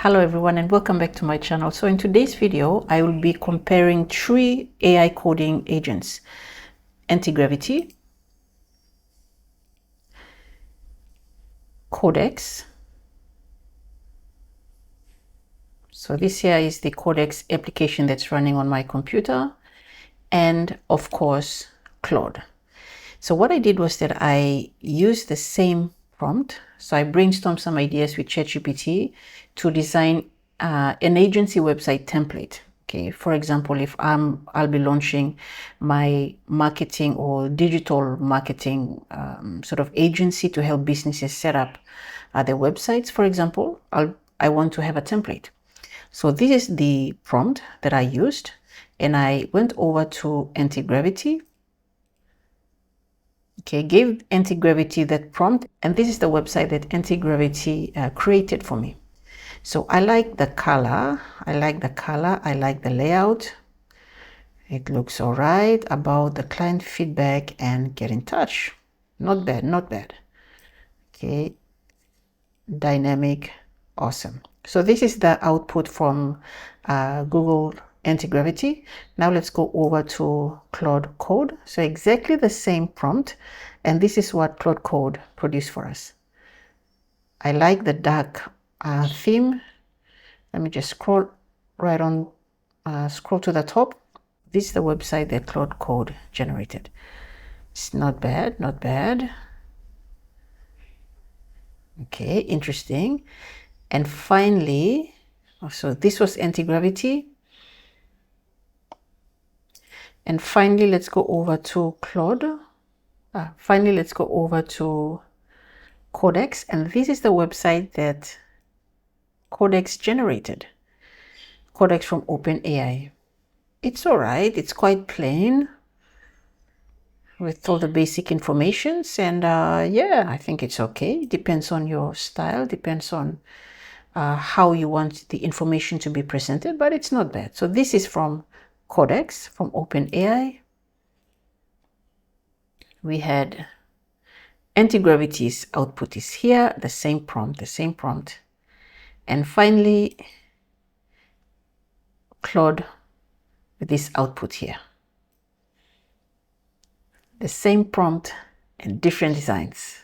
Hello everyone and welcome back to my channel. So in today's video, I will be comparing three AI coding agents: Antigravity, Codex. So this here is the Codex application that's running on my computer, and of course, Claude. So what I did was that I used the same prompt. So I brainstormed some ideas with ChatGPT to design an agency website template. Okay, for example, if I'll be launching my marketing or digital marketing sort of agency to help businesses set up their websites, for example, I want to have a template. So this is the prompt that I used, and I went over to Antigravity. Okay, gave Antigravity that prompt, and this is the website that Antigravity created for me. So I like the color, I like the layout. It looks all right. About the client feedback and get in touch. Not bad, not bad. Okay, dynamic, awesome. So this is the output from Google Antigravity. Now let's go over to Claude Code. So exactly the same prompt, and this is what Claude Code produced for us. I like the dark theme. Let me just scroll right on, scroll to the top. This is the website that Claude Code generated. It's not bad, not bad. Okay, interesting. And finally, so this was Antigravity. And finally, let's go over to Claude. Finally, let's go over to Codex. And this is the website that Codex generated. Codex from OpenAI. It's all right. It's quite plain with all the basic informations. And yeah, I think it's okay. Depends on your style, depends on how you want the information to be presented, but it's not bad. So this is from Codex, from OpenAI. We had Antigravity's output is here, the same prompt. And finally, Claude with this output here. The same prompt and different designs.